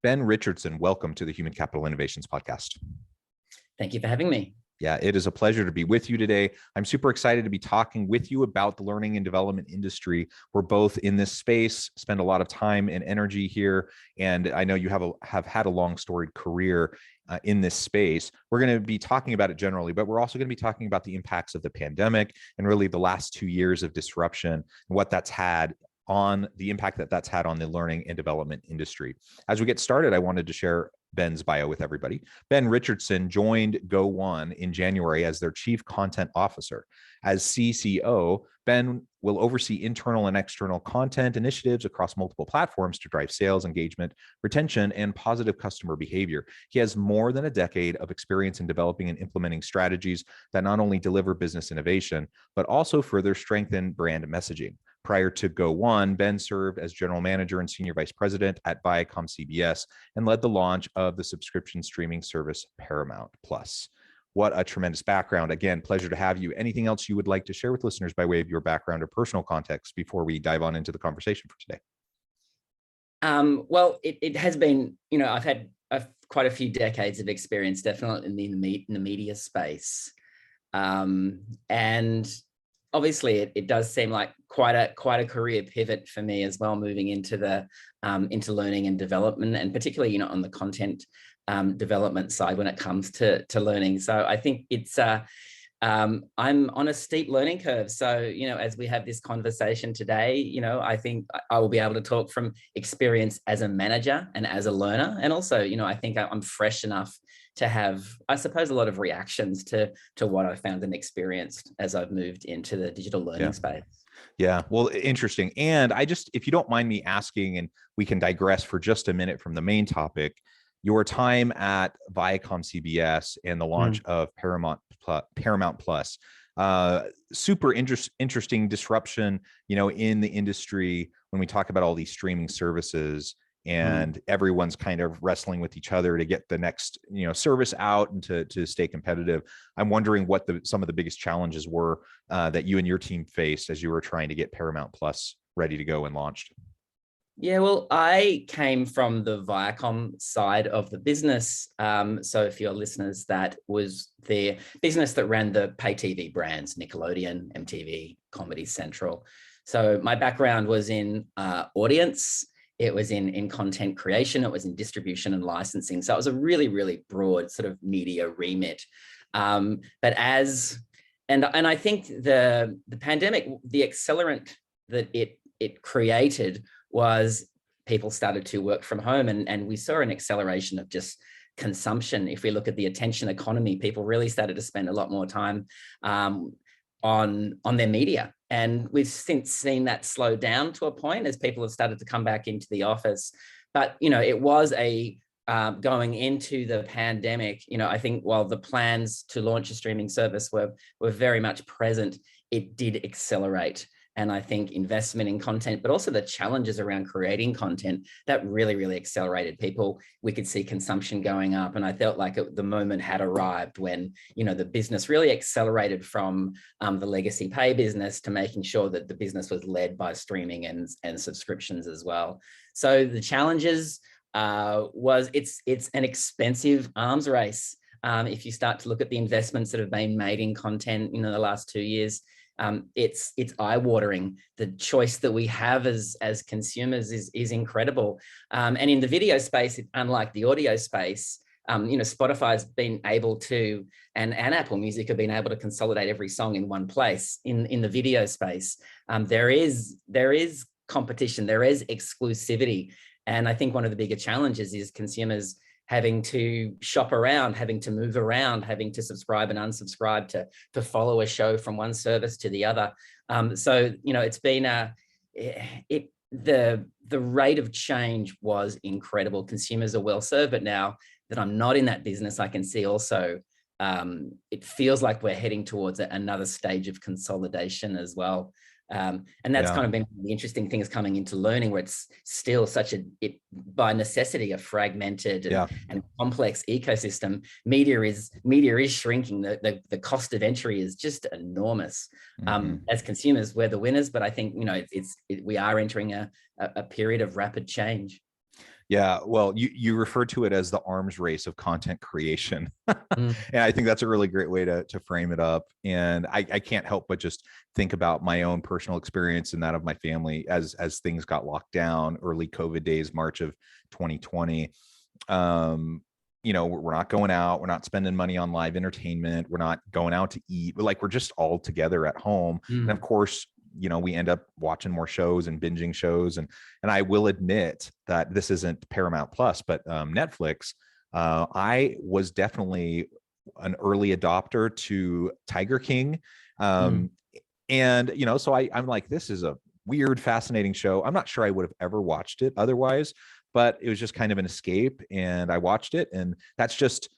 Ben Richardson, welcome to the Human Capital Innovations Podcast. Thank you for having me. Yeah, it is a pleasure to be with you today. I'm super excited to be talking with you about the learning and development industry. We're both in this space, spend a lot of time and energy here, and I know you have had a long storied career in this space. We're going to be talking about it generally, but we're also going to be talking about the impacts of the pandemic and really the last 2 years of disruption and what that's had on the impact that that's had on the learning and development industry. As we get started, I wanted to share Ben's bio with everybody. Ben Richardson joined Go1 in January as their Chief Content Officer. As CCO, Ben will oversee internal and external content initiatives across multiple platforms to drive sales, engagement, retention, and positive customer behavior. He has more than a decade of experience in developing and implementing strategies that not only deliver business innovation, but also further strengthen brand messaging. Prior to Go1, Ben served as General Manager and Senior Vice President at Viacom CBS and led the launch of the subscription streaming service Paramount Plus. What a tremendous background. Again, pleasure to have you. Anything else you would like to share with listeners by way of your background or personal context before we dive on into the conversation for today? Well, it has been, I've had quite a few decades of experience, definitely in the media space. And obviously, it does seem like quite a career pivot for me as well, moving into the into learning and development, and particularly on the content development side when it comes to learning. So I think it's I'm on a steep learning curve. So as we have this conversation today, I think I will be able to talk from experience as a manager and as a learner, and also I think I'm fresh enough to have, I suppose, a lot of reactions to what I found and experienced as I've moved into the digital learning space. Yeah, well, interesting. And if you don't mind me asking, and we can digress for just a minute from the main topic, your time at Viacom CBS and the launch of Paramount Plus, super interesting disruption, in the industry when we talk about all these streaming services. And everyone's kind of wrestling with each other to get the next, service out and to stay competitive. I'm wondering what some of the biggest challenges were that you and your team faced as you were trying to get Paramount Plus ready to go and launched. Yeah, well, I came from the Viacom side of the business. So for your listeners, that was the business that ran the pay TV brands, Nickelodeon, MTV, Comedy Central. So my background was in audience. It was in content creation, it was in distribution and licensing. So it was a really, really broad sort of media remit. And I think the pandemic, the accelerant that it created was people started to work from home, and we saw an acceleration of just consumption. If we look at the attention economy, people really started to spend a lot more time on their media. And we've since seen that slow down to a point as people have started to come back into the office. But, it was going into the pandemic, I think while the plans to launch a streaming service were very much present, it did accelerate. And I think investment in content, but also the challenges around creating content, that really, really accelerated people. We could see consumption going up. And I felt like the moment had arrived when, the business really accelerated from the legacy pay business to making sure that the business was led by streaming and subscriptions as well. So the challenges was it's an expensive arms race. If you start to look at the investments that have been made in content in the last 2 years, it's eye-watering. The choice that we have as consumers is incredible. And in the video space, unlike the audio space, Spotify's been able to, and Apple Music have been able to consolidate every song in one place. In the video space, there is competition, there is exclusivity. And I think one of the bigger challenges is consumers having to shop around, having to move around, having to subscribe and unsubscribe to follow a show from one service to the other. So, it's been the rate of change was incredible. Consumers are well served, but now that I'm not in that business, I can see also it feels like we're heading towards another stage of consolidation as well. And that's kind of been the interesting things coming into learning, where it's still by necessity a fragmented and complex ecosystem. Media is shrinking. The cost of entry is just enormous. As consumers, we're the winners, but I think we are entering a period of rapid change. Yeah, well, you refer to it as the arms race of content creation. Mm. And I think that's a really great way to frame it up. And I can't help but just think about my own personal experience and that of my family as things got locked down, early COVID days, March of 2020. We're not going out, we're not spending money on live entertainment, we're not going out to eat. We're just all together at home. And of course, we end up watching more shows and binging shows. And I will admit that this isn't Paramount Plus, but Netflix. I was definitely an early adopter to Tiger King. And, so I'm like, this is a weird, fascinating show. I'm not sure I would have ever watched it otherwise, but it was just kind of an escape. And I watched it. And that's just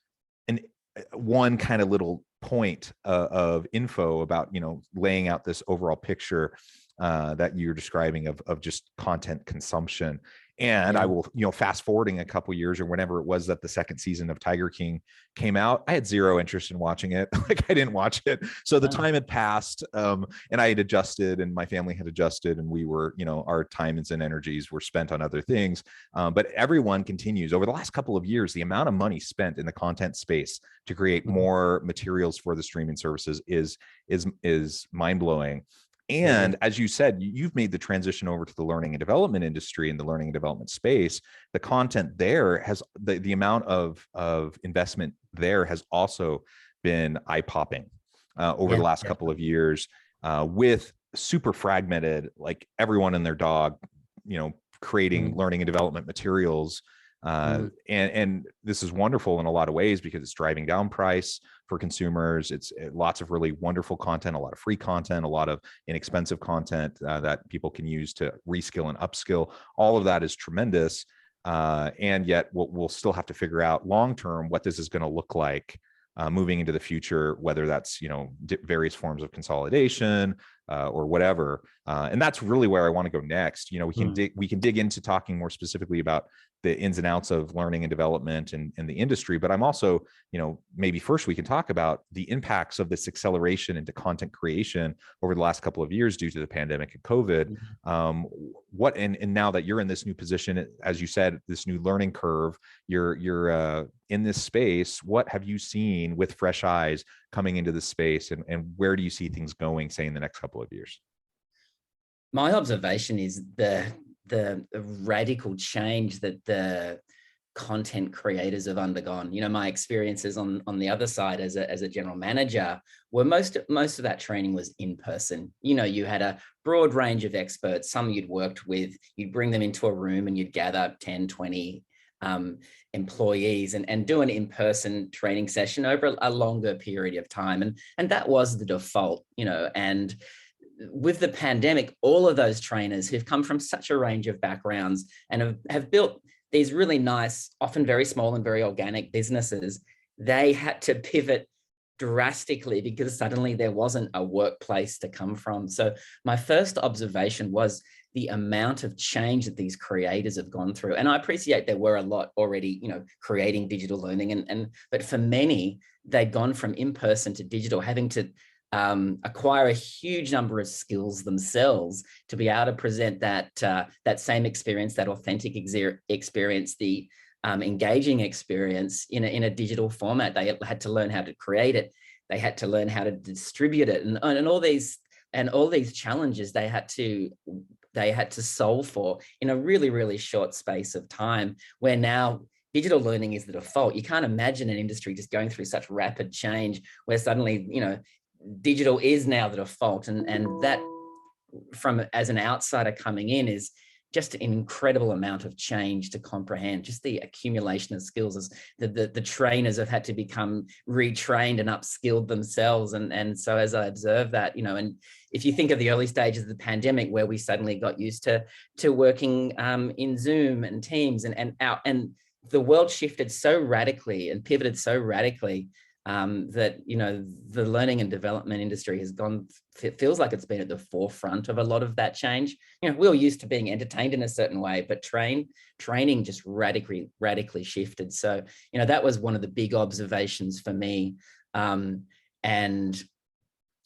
one kind of little point of info about, laying out this overall picture that you're describing of just content consumption. And I will, fast forwarding a couple years or whenever it was that the second season of Tiger King came out, I had zero interest in watching it. I didn't watch it. So the time had passed, and I had adjusted and my family had adjusted, and we were, our times and energies were spent on other things. But everyone continues over the last couple of years, the amount of money spent in the content space to create more materials for the streaming services is mind blowing. And as you said, you've made the transition over to the learning and development industry and the learning and development space. The content there has the amount of investment there has also been eye-popping over the last couple of years, with super fragmented, like everyone and their dog, creating learning and development materials. And this is wonderful in a lot of ways because it's driving down price for consumers. It's lots of really wonderful content, a lot of free content, a lot of inexpensive content that people can use to reskill and upskill. All of that is tremendous. And yet we'll still have to figure out long-term what this is going to look like moving into the future, whether that's, various forms of consolidation or whatever. And that's really where I want to go next. We can dig into talking more specifically about the ins and outs of learning and development and the industry. But I'm also, maybe first we can talk about the impacts of this acceleration into content creation over the last couple of years due to the pandemic and COVID. And now that you're in this new position, as you said, this new learning curve, you're in this space, what have you seen with fresh eyes coming into this space, and where do you see things going, say, in the next couple of years? My observation is the radical change that the content creators have undergone. My experiences on the other side as a general manager were most of that training was in person. You had a broad range of experts, some you'd worked with, you'd bring them into a room and you'd gather 10, 20 employees and do an in-person training session over a longer period of time. And that was the default, and with the pandemic, all of those trainers who've come from such a range of backgrounds and have built these really nice, often very small and very organic businesses, they had to pivot drastically because suddenly there wasn't a workplace to come from. So my first observation was the amount of change that these creators have gone through. And I appreciate there were a lot already, creating digital learning. But for many, they'd gone from in-person to digital, having to acquire a huge number of skills themselves to be able to present that same experience, that authentic experience, the engaging experience in a digital format. They had to learn how to create it. They had to learn how to distribute it, and all these challenges they had to solve for in a really, really short space of time, where now digital learning is the default. You can't imagine an industry just going through such rapid change where suddenly, digital is now the default. And that, from as an outsider coming in, is just an incredible amount of change to comprehend. Just the accumulation of skills, as the trainers have had to become retrained and upskilled themselves. And so as I observe that, and if you think of the early stages of the pandemic, where we suddenly got used to working in Zoom and Teams and the world shifted so radically and pivoted so radically that, the learning and development industry has it feels like it's been at the forefront of a lot of that change. We were used to being entertained in a certain way, but training just radically shifted. So, that was one of the big observations for me. And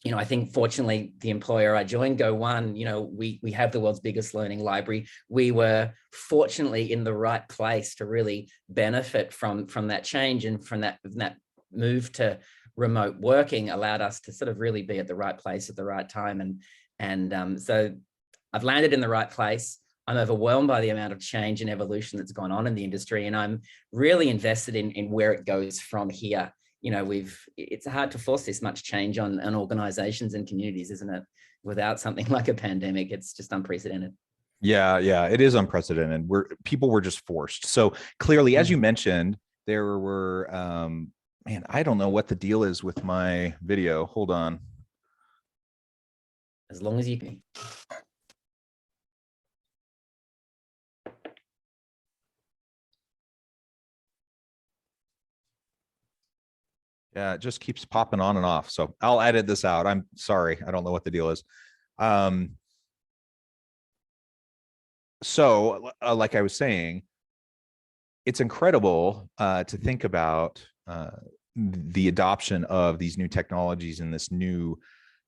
I think fortunately the employer I joined, Go1, we have the world's biggest learning library. We were fortunately in the right place to really benefit from that change, and from that move to remote working allowed us to sort of really be at the right place at the right time. So I've landed in the right place. I'm overwhelmed by the amount of change and evolution that's gone on in the industry, and I'm really invested in where it goes from here. It's hard to force this much change on organizations and communities, isn't it? Without something like a pandemic, it's just unprecedented. Yeah, it is unprecedented. People were just forced. So clearly, as you mentioned, there were, man, I don't know what the deal is with my video. Hold on. As long as you can. Yeah, it just keeps popping on and off. So I'll edit this out. I'm sorry. I don't know what the deal is. So like I was saying, it's incredible to think about the adoption of these new technologies and this new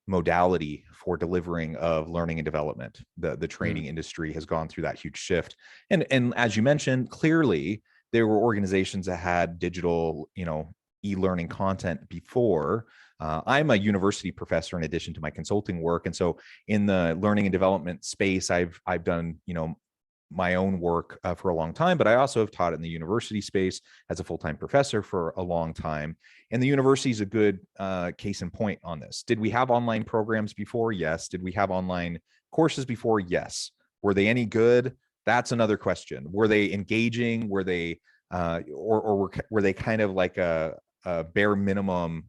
modality for delivering of learning and development. The training industry has gone through that huge shift. And as you mentioned, clearly there were organizations that had digital, e-learning content before. I'm a university professor in addition to my consulting work. And so in the learning and development space, I've done, my own work for a long time, but I also have taught in the university space as a full-time professor for a long time. And the university is a good case in point on this. Did we have online programs before? Yes. Did we have online courses before? Yes. Were they any good? That's another question. Were they engaging? Were they, or were they kind of like a bare minimum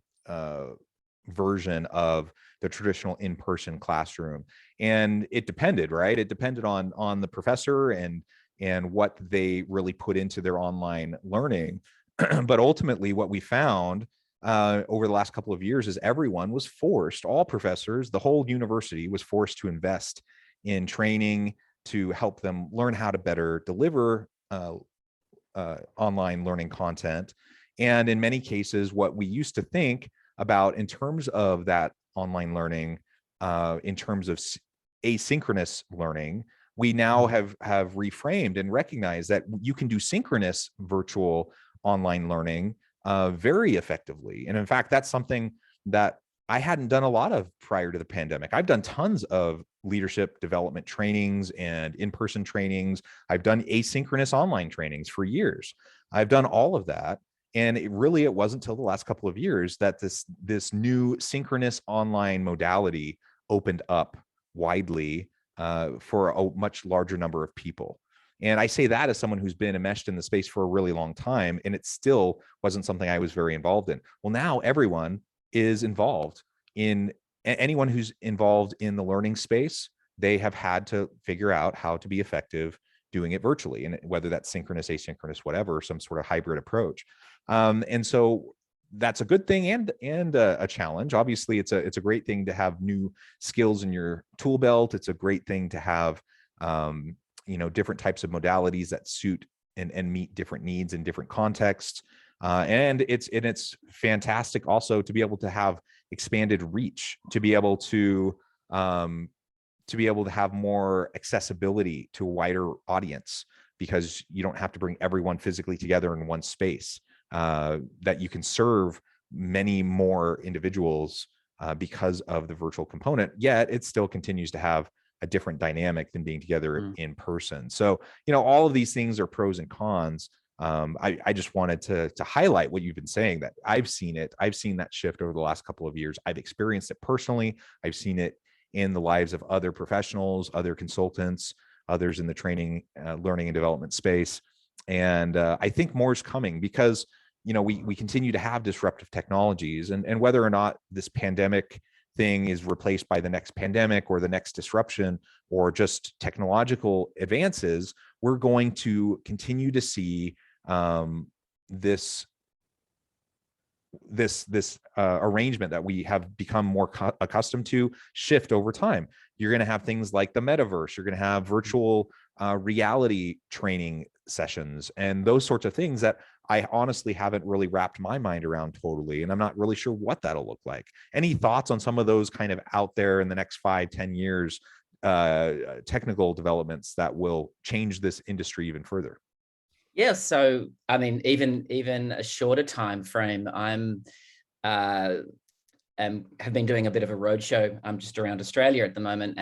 version of the traditional in-person classroom? And it depended, right? It depended on the professor and what they really put into their online learning. But ultimately what we found over the last couple of years is everyone was forced, all professors, the whole university was forced to invest in training to help them learn how to better deliver online learning content. And in many cases, what we used to think about in terms of that online learning, in terms of asynchronous learning, we now have reframed and recognized that you can do synchronous virtual online learning very effectively. And in fact, that's something that I hadn't done a lot of prior to the pandemic. I've done tons of leadership development trainings and in-person trainings. I've done asynchronous online trainings for years. I've done all of that. And it wasn't until the last couple of years that this new synchronous online modality opened up widely for a much larger number of people. And I say that as someone who's been enmeshed in the space for a really long time, and it still wasn't something I was very involved in. Well, now everyone is involved in, anyone who's involved in the learning space, they have had to figure out how to be effective doing it virtually, and whether that's synchronous, asynchronous, whatever, some sort of hybrid approach. And so that's a good thing and a challenge. Obviously, it's a great thing to have new skills in your tool belt. It's a great thing to have different types of modalities that suit and meet different needs in different contexts. And it's fantastic also to be able to have expanded reach, to be able to have more accessibility to a wider audience, because you don't have to bring everyone physically together in one space, that you can serve many more individuals because of the virtual component, yet it still continues to have a different dynamic than being together in person. So, all of these things are pros and cons. I just wanted to highlight what you've been saying, that I've seen that shift over the last couple of years. I've experienced it personally. I've seen it in the lives of other professionals, other consultants, others in the training, learning and development space. And I think more is coming, because we continue to have disruptive technologies, and whether or not this pandemic thing is replaced by the next pandemic or the next disruption or just technological advances, we're going to continue to see this arrangement that we have become more accustomed to shift over time. You're going to have things like the metaverse. You're going to have virtual reality training sessions and those sorts of things that I honestly haven't really wrapped my mind around totally, and I'm not really sure what that'll look like. Any thoughts on some of those kind of out there in the next 5-10 years, technical developments that will change this industry even further? Yeah, so I mean, even a shorter time frame. I'm have been doing a bit of a roadshow. I'm just around Australia at the moment,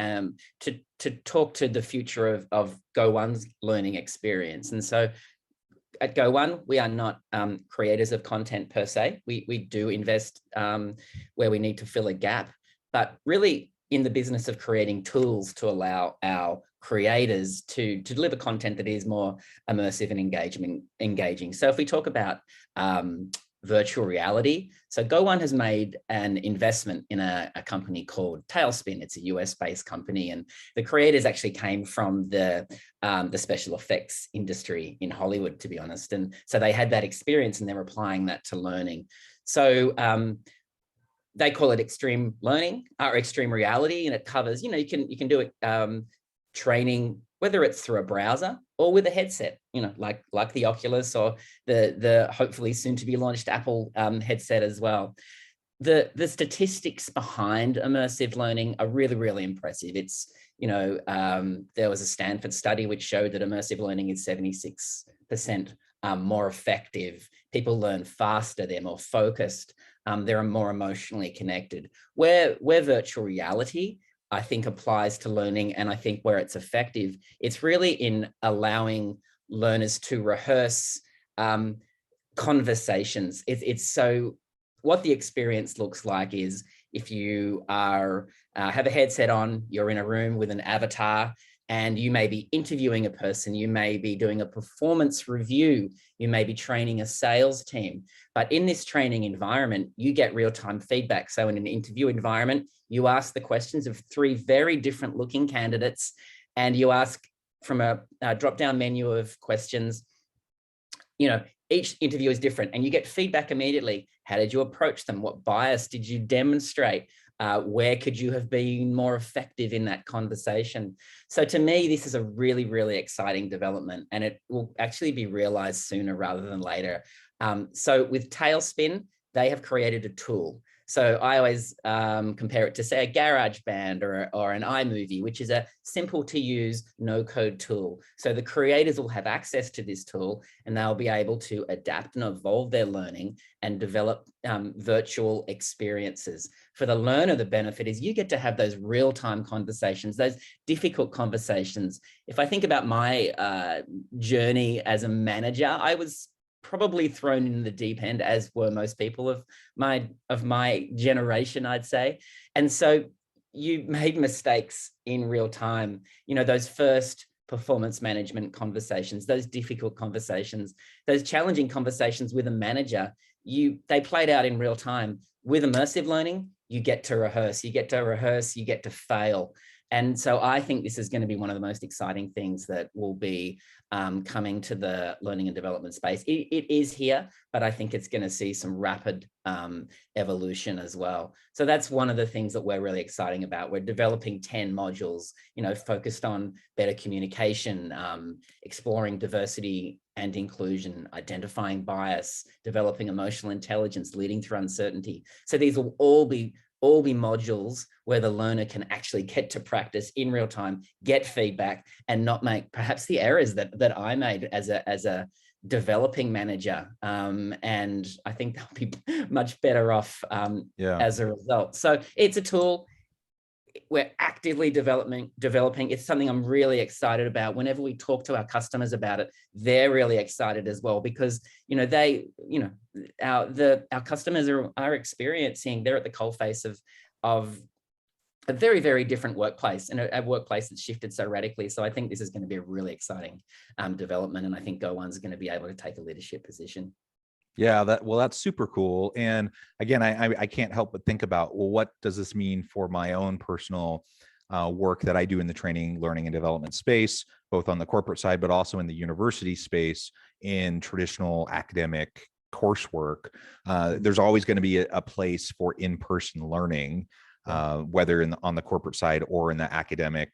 to talk to the future of Go1's learning experience. And so at Go1, we are not creators of content per se. We do invest where we need to fill a gap, but really in the business of creating tools to allow our creators to deliver content that is more immersive and engaging. So if we talk about virtual reality, so Go1 has made an investment in a company called Tailspin. It's a US-based company, and the creators actually came from the special effects industry in Hollywood, to be honest. And so they had that experience, and they're applying that to learning. So they call it extreme learning or extreme reality, and it covers, you can do it training, whether it's through a browser or with a headset, like the Oculus or the hopefully soon to be launched Apple headset as well. The statistics behind immersive learning are really, really impressive. It's, there was a Stanford study which showed that immersive learning is 76% more effective. People learn faster, they're more focused, they're more emotionally connected. Where virtual reality, I think, applies to learning, and I think where it's effective, it's really in allowing learners to rehearse conversations. It's so what the experience looks like is if you are have a headset on, you're in a room with an avatar, and you may be interviewing a person, you may be doing a performance review, you may be training a sales team. But in this training environment, you get real-time feedback. So in an interview environment, you ask the questions of 3 very different looking candidates, and you ask from a drop-down menu of questions. Each interview is different, and you get feedback immediately. How did you approach them? What bias did you demonstrate? Where could you have been more effective in that conversation? So to me, this is a really, really exciting development, and it will actually be realized sooner rather than later. So with Tailspin, they have created a tool. So I always compare it to, say, a GarageBand or an iMovie, which is a simple to use no-code tool. So the creators will have access to this tool, and they'll be able to adapt and evolve their learning and develop virtual experiences. For the learner, the benefit is you get to have those real-time conversations, those difficult conversations. If I think about my journey as a manager, I was probably thrown in the deep end, as were most people of my generation, I'd say. And so you made mistakes in real time. Those first performance management conversations, those difficult conversations, those challenging conversations with a manager, they played out in real time. With immersive learning, you get to rehearse, you get to fail. And so I think this is going to be one of the most exciting things that will be coming to the learning and development space. It is here, but I think it's going to see some rapid evolution as well. So that's one of the things that we're really excited about. We're developing 10 modules, focused on better communication, exploring diversity and inclusion, identifying bias, developing emotional intelligence, leading through uncertainty. So these will all be modules where the learner can actually get to practice in real time, get feedback, and not make perhaps the errors that I made as a developing manager. And I think they'll be much better off as a result. So it's a tool we're actively developing. It's something I'm really excited about. Whenever we talk to our customers about it, they're really excited as well, because our customers are experiencing, they're at the coalface of a very, very different workplace, and a workplace that's shifted so radically. So I think this is going to be a really exciting development, and I think Go1's going to be able to take a leadership position. Yeah, that's super cool. And again, I can't help but think about, well, what does this mean for my own personal work that I do in the training, learning, and development space, both on the corporate side, but also in the university space, in traditional academic coursework. There's always going to be a place for in-person learning, whether on the corporate side or in the academic,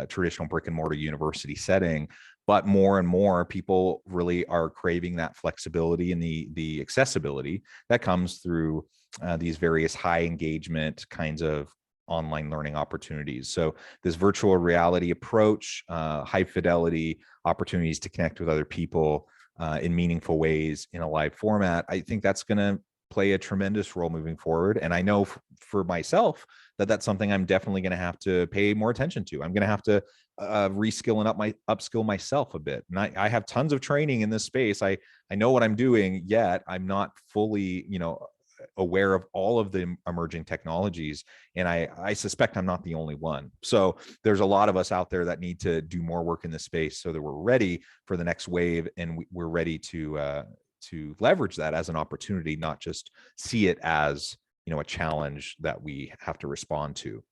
traditional brick and mortar university setting. But more and more people really are craving that flexibility and the accessibility that comes through these various high engagement kinds of online learning opportunities. So this virtual reality approach, high fidelity opportunities to connect with other people in meaningful ways in a live format, I think that's going to play a tremendous role moving forward. And I know for myself that that's something I'm definitely going to have to pay more attention to. I'm going to have to reskill and upskill myself a bit. And I have tons of training in this space. I know what I'm doing, yet I'm not fully, aware of all of the emerging technologies. And I suspect I'm not the only one. So there's a lot of us out there that need to do more work in this space so that we're ready for the next wave, and we're ready to leverage that as an opportunity, not just see it as, a challenge that we have to respond to.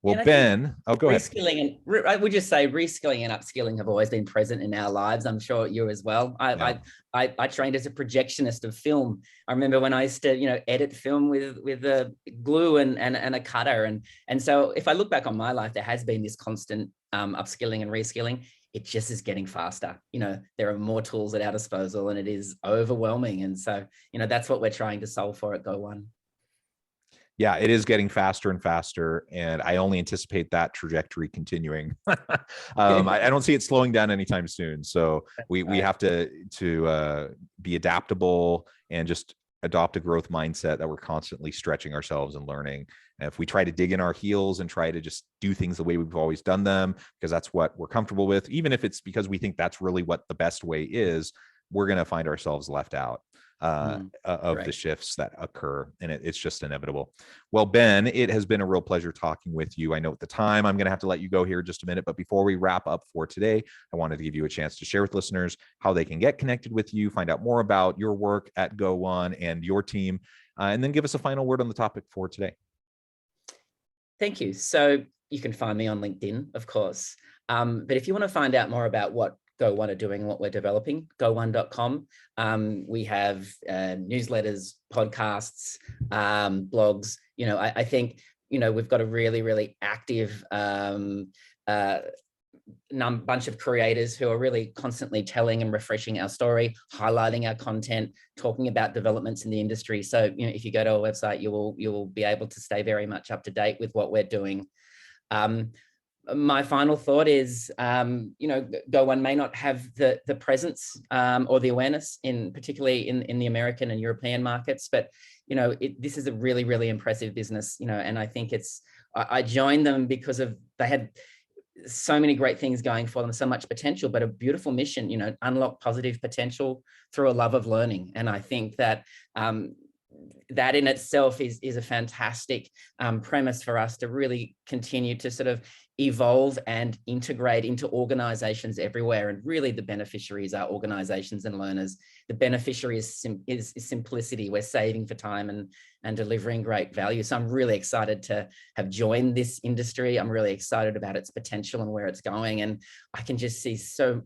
Well, Ben, go ahead. I would just say reskilling and upskilling have always been present in our lives. I'm sure you as well. I trained as a projectionist of film. I remember when I used to, edit film with a glue and a cutter. And so if I look back on my life, there has been this constant upskilling and reskilling. It just is getting faster. There are more tools at our disposal, and it is overwhelming. And so, that's what we're trying to solve for at Go One. Yeah, it is getting faster and faster, and I only anticipate that trajectory continuing. I don't see it slowing down anytime soon. So we have to be adaptable and just adopt a growth mindset that we're constantly stretching ourselves and learning. And if we try to dig in our heels and try to just do things the way we've always done them, because that's what we're comfortable with, even if it's because we think that's really what the best way is, we're going to find ourselves left out of the shifts that occur, and it's just inevitable. Well, Ben, it has been a real pleasure talking with you. I know at the time I'm going to have to let you go here in just a minute, but before we wrap up for today, I wanted to give you a chance to share with listeners how they can get connected with you, find out more about your work at Go One and your team, and then give us a final word on the topic for today. Thank you. So you can find me on LinkedIn, of course. But if you want to find out more about what Go One are doing, what we're developing, go1.com. We have newsletters, podcasts, blogs. I think, we've got a really, really active bunch of creators who are really constantly telling and refreshing our story, highlighting our content, talking about developments in the industry. So, if you go to our website, you will be able to stay very much up to date with what we're doing. My final thought is, Go One may not have the presence or the awareness particularly in the American and European markets, but this is a really, really impressive business. And I think I joined them because they had so many great things going for them, so much potential, but a beautiful mission. Unlock positive potential through a love of learning. And I think that that in itself is a fantastic premise for us to really continue to sort of evolve and integrate into organizations everywhere. And really the beneficiaries are organizations and learners. The beneficiary is simplicity. We're saving for time and delivering great value. So I'm really excited to have joined this industry. I'm really excited about its potential and where it's going. And I can just see so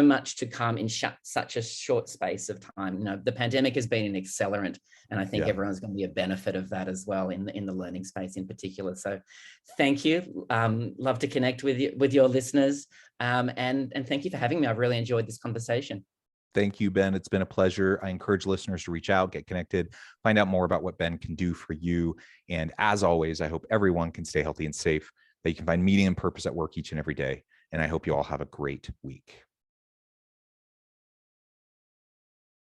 much to come in such a short space of time. The pandemic has been an accelerant, and I think everyone's going to be a benefit of that as well in the learning space in particular. So thank you. Love to connect with your listeners. And thank you for having me. I've really enjoyed this conversation. Thank you, Ben. It's been a pleasure. I encourage listeners to reach out, get connected, find out more about what Ben can do for you. And as always, I hope everyone can stay healthy and safe, that you can find meaning and purpose at work each and every day. And I hope you all have a great week.